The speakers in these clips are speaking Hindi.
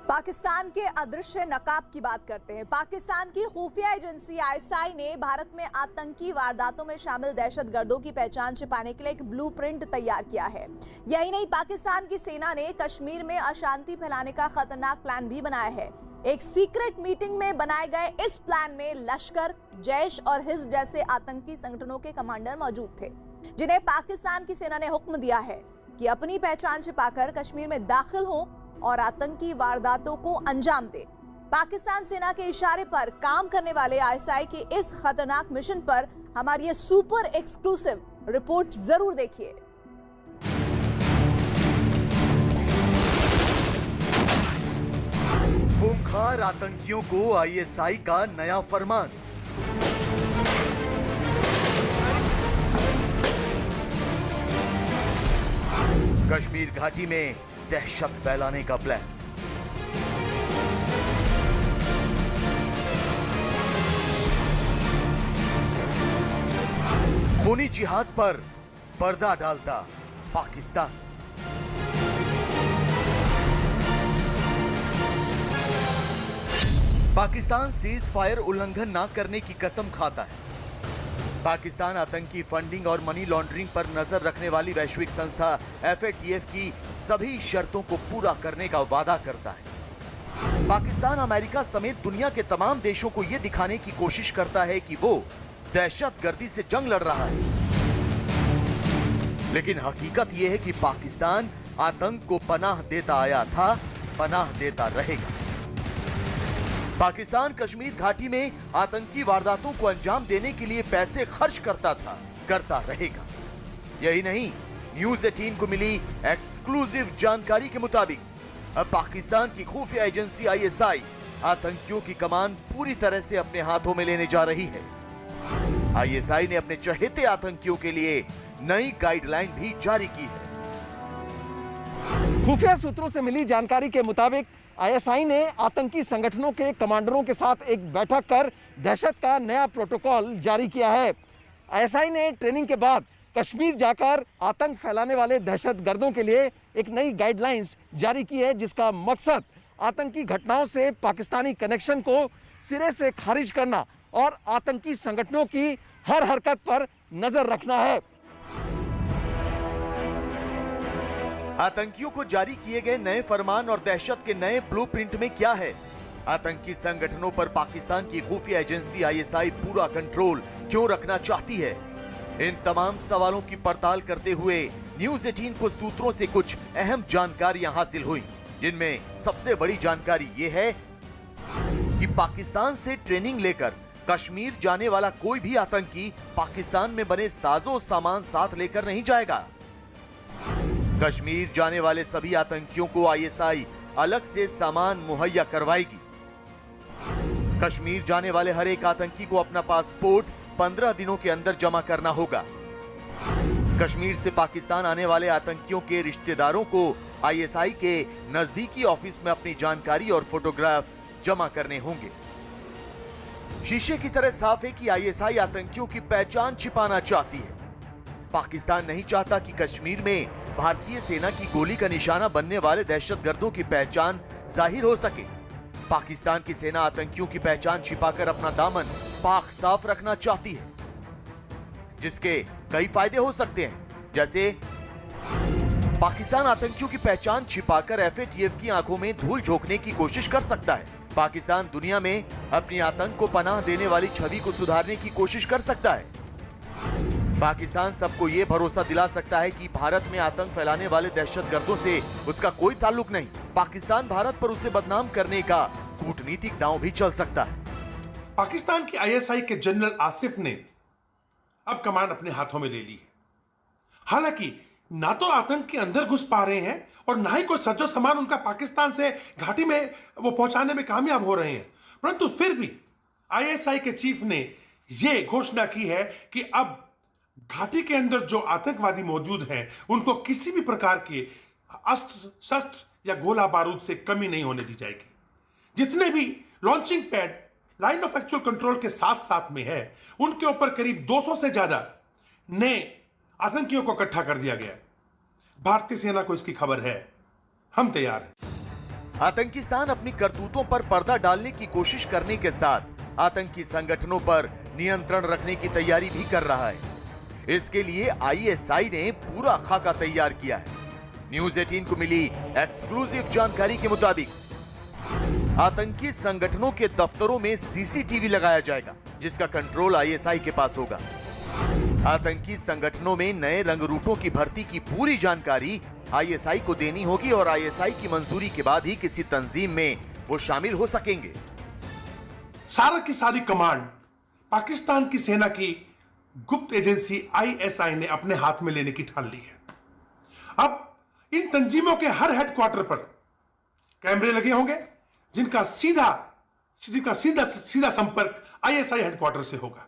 पाकिस्तान के अदृश्य नकाब की बात करते हैं। पाकिस्तान की खुफिया एजेंसी आईएसआई ने भारत में आतंकी वारदातों में शामिल दहशतगर्दों की पहचान छिपाने के लिए एक ब्लूप्रिंट तैयार किया है। यही नहीं, पाकिस्तान की सेना ने कश्मीर में अशांति फैलाने का खतरनाक प्लान भी बनाया है। एक सीक्रेट मीटिंग में बनाए गए इस प्लान में लश्कर, जैश और हिज्ब जैसे आतंकी संगठनों के कमांडर मौजूद थे, जिन्हें पाकिस्तान की सेना ने हुक्म दिया है कि अपनी पहचान छिपाकर कश्मीर में दाखिल हों और आतंकी वारदातों को अंजाम दे। पाकिस्तान सेना के इशारे पर काम करने वाले आईएसआई के इस खतरनाक मिशन पर हमारी ये सुपर एक्सक्लूसिव रिपोर्ट जरूर देखिए। खूंखार आतंकियों को आईएसआई का नया फरमान। कश्मीर घाटी में दहशत फैलाने का प्लान। खूनी जिहाद पर पर्दा डालता पाकिस्तान। पाकिस्तान सीज फायर उल्लंघन न करने की कसम खाता है। पाकिस्तान आतंकी फंडिंग और मनी लॉन्ड्रिंग पर नजर रखने वाली वैश्विक संस्था FATF की सभी शर्तों को पूरा करने का वादा करता है। पाकिस्तान अमेरिका समेत दुनिया के तमाम देशों को यह दिखाने की कोशिश करता है कि वो दहशतगर्दी से जंग लड़ रहा है, लेकिन हकीकत यह है कि पाकिस्तान आतंक को पनाह देता आया था, पनाह देता रहेगा। पाकिस्तान कश्मीर घाटी में आतंकी वारदातों को अंजाम देने के लिए पैसे खर्च करता था, करता रहेगा। यही नहीं, न्यूज़ 18 को मिली एक्सक्लूसिव जानकारी के मुताबिक अब पाकिस्तान की खुफिया एजेंसी आईएसआई आतंकियों की कमान पूरी तरह से अपने हाथों में लेने जा रही है। आईएसआई ने अपने चहेते आतंकियों के लिए नई गाइडलाइन भी जारी की है। खुफिया सूत्रों से मिली जानकारी के मुताबिक आईएसआई ने आतंकी संगठनों के कमांडरों के साथ एक बैठक कर दहशत का नया प्रोटोकॉल जारी किया है। आईएसआई ने ट्रेनिंग के बाद कश्मीर जाकर आतंक फैलाने वाले दहशतगर्दों के लिए एक नई गाइडलाइंस जारी की है, जिसका मकसद आतंकी घटनाओं से पाकिस्तानी कनेक्शन को सिरे से खारिज करना और आतंकी संगठनों की हर हरकत पर नजर रखना है। आतंकियों को जारी किए गए नए फरमान और दहशत के नए ब्लूप्रिंट में क्या है? आतंकी संगठनों पर पाकिस्तान की खुफिया एजेंसी आईएसआई पूरा कंट्रोल क्यों रखना चाहती है? इन तमाम सवालों की पड़ताल करते हुए न्यूज़ 18 को सूत्रों से कुछ अहम जानकारियां हासिल हुई, जिनमें सबसे बड़ी जानकारी यह है कि पाकिस्तान से ट्रेनिंग लेकर कश्मीर जाने वाला कोई भी आतंकी पाकिस्तान में बने साजो सामान साथ लेकर नहीं जाएगा। कश्मीर जाने वाले सभी आतंकियों को आईएसआई अलग से सामान मुहैया करवाएगी। कश्मीर जाने वाले हर एक आतंकी को अपना पासपोर्ट 15 दिनों के अंदर जमा करना होगा। कश्मीर से पाकिस्तान आने वाले आतंकियों के रिश्तेदारों को आईएसआई के नजदीकी ऑफिस में अपनी जानकारी और फोटोग्राफ जमा करने होंगे। शीशे की तरह साफ है कि आईएसआई आतंकियों की पहचान छिपाना चाहती है। पाकिस्तान नहीं चाहता कि कश्मीर में भारतीय सेना की गोली का निशाना बनने वाले दहशतगर्दों की पहचान जाहिर हो सके। पाकिस्तान की सेना आतंकियों की पहचान छिपाकर अपना दामन पाक साफ रखना चाहती है, जिसके कई फायदे हो सकते हैं। जैसे पाकिस्तान आतंकियों की पहचान छिपाकर FATF की आंखों में धूल झोंकने की कोशिश कर सकता है। पाकिस्तान दुनिया में अपनी आतंक को पनाह देने वाली छवि को सुधारने की कोशिश कर सकता है। पाकिस्तान सबको ये भरोसा दिला सकता है कि भारत में आतंक फैलाने वाले दहशतगर्दों से उसका कोई ताल्लुक नहीं। पाकिस्तान भारत पर उसे बदनाम करने का कूटनीतिक दांव भी चल सकता है। पाकिस्तान की आईएसआई के जनरल आसिफ ने अब कमान अपने हाथों में ले ली है। हालांकि ना तो आतंक के अंदर घुस पा रहे हैं और ना ही कोई सज्जो सामान उनका पाकिस्तान से घाटी में वो पहुंचाने में कामयाब हो रहे हैं, परंतु फिर भी आईएसआई के चीफ ने यह घोषणा की है कि अब घाटी के अंदर जो आतंकवादी मौजूद हैं उनको किसी भी प्रकार के अस्त्र शस्त्र या गोला बारूद से कमी नहीं होने दी जाएगी। जितने भी launching pad line of actual control के साथ साथ में है, उनके ऊपर करीब 200 से ज्यादा नए आतंकियों को इकट्ठा कर दिया गया है। भारतीय सेना को इसकी खबर है, हम तैयार हैं। आतंकिस्तान अपनी करतूतों पर पर्दा डालने की कोशिश करने के साथ आतंकी संगठनों पर नियंत्रण रखने की तैयारी भी कर रहा है। इसके लिए आईएसआई ने पूरा खाका तैयार किया है। न्यूज 18 को मिली एक्सक्लूसिव जानकारी के मुताबिक आतंकी संगठनों के दफ्तरों में सीसीटीवी लगाया जाएगा, जिसका कंट्रोल आईएसआई के पास होगा। आतंकी संगठनों में नए रंग रूटों की भर्ती की पूरी जानकारी आईएसआई को देनी होगी और आईएसआई की मंजूरी के बाद ही किसी तंजीम में वो शामिल हो सकेंगे। सारा की सारी कमांड पाकिस्तान की सेना की गुप्त एजेंसी आईएसआई ने अपने हाथ में लेने की ठान ली है। अब इन तंजीमों के हर हेडक्वार्टर पर कैमरे लगे होंगे, जिनका सीधा संपर्क आईएसआई हेडक्वार्टर से होगा।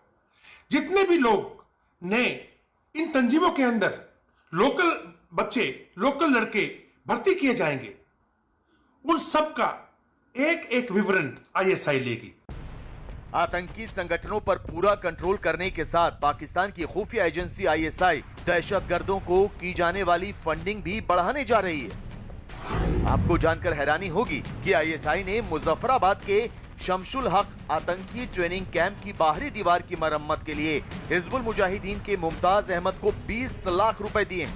जितने भी लोग ने इन तंजीमों के अंदर लोकल बच्चे, लोकल लड़के भर्ती किए जाएंगे, उन सब का एक एक विवरण आईएसआई लेगी। आतंकी संगठनों पर पूरा कंट्रोल करने के साथ पाकिस्तान की खुफिया एजेंसी आईएसआई दहशतगर्दों को की जाने वाली फंडिंग भी बढ़ाने जा रही है। आपको जानकर हैरानी होगी कि आईएसआई ने मुजफ्फराबाद के शमशुल हक आतंकी ट्रेनिंग कैंप की बाहरी दीवार की मरम्मत के लिए हिजबुल मुजाहिदीन के मुमताज अहमद को 20 लाख रुपए दिए।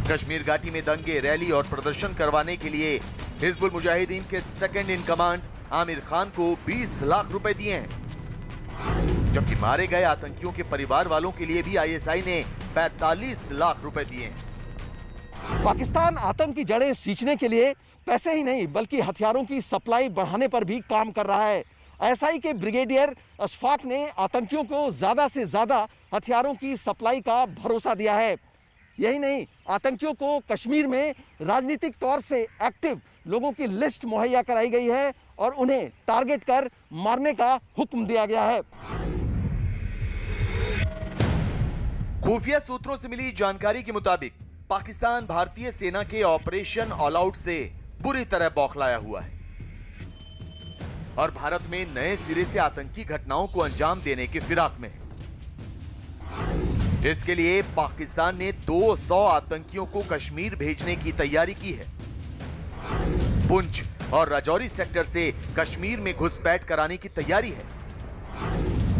कश्मीर घाटी में दंगे, रैली और प्रदर्शन करवाने के लिए हिजबुल मुजाहिदीन के second in command Aamir Khan को 20 लाख रुपए दिए हैं, जबकि मारे गए आतंकियों के परिवार वालों के लिए भी आईएसआई ने 45 लाख रुपए दिए हैं। पाकिस्तान आतंक की जड़ें सींचने के लिए पैसे ही नहीं बल्कि हथियारों की सप्लाई बढ़ाने पर भी काम कर रहा है। आईएसआई के ब्रिगेडियर अशफाक ने आतंकियों को ज्यादा से ज्यादा हथियारों की सप्लाई का भरोसा दिया है। यही नहीं, आतंकियों को कश्मीर में राजनीतिक तौर से एक्टिव लोगों की लिस्ट मुहैया कराई गई है और उन्हें टारगेट कर मारने का हुक्म दिया गया है। खुफिया सूत्रों से मिली जानकारी के मुताबिक पाकिस्तान भारतीय सेना के ऑपरेशन ऑल आउट से बुरी तरह बौखलाया हुआ है और भारत में नए सिरे से आतंकी घटनाओं को अंजाम देने के फिराक में है। इसके लिए पाकिस्तान ने 200 आतंकियों को कश्मीर भेजने की तैयारी की है। पुंछ और राजौरी सेक्टर से कश्मीर में घुसपैठ कराने की तैयारी है।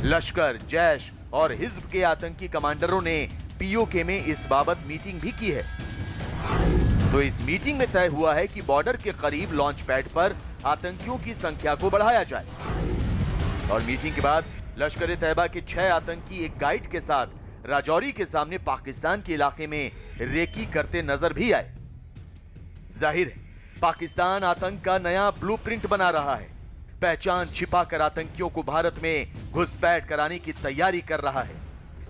लश्कर, जैश और हिज्ब के आतंकी कमांडरों ने पीओके में इस बाबत मीटिंग भी की है। तो इस मीटिंग में तय हुआ है कि बॉर्डर के करीब लॉन्च पैड पर आतंकियों की संख्या को बढ़ाया जाए और मीटिंग के बाद लश्कर तैयबा के 6 आतंकी एक गाइड के साथ राजौरी के सामने पाकिस्तान के इलाके में रेकी करते नजर भी आए। जाहिर है पाकिस्तान आतंक का नया ब्लूप्रिंट बना रहा है। पहचान छिपाकर आतंकियों को भारत में घुसपैठ कराने की तैयारी कर रहा है।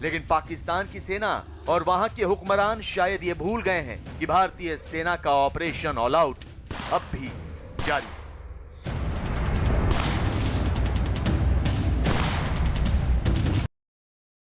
लेकिन पाकिस्तान की सेना और वहां के हुक्मरान शायद ये भूल गए हैं कि भारतीय सेना का ऑपरेशन ऑल आउट अब भी जारी है।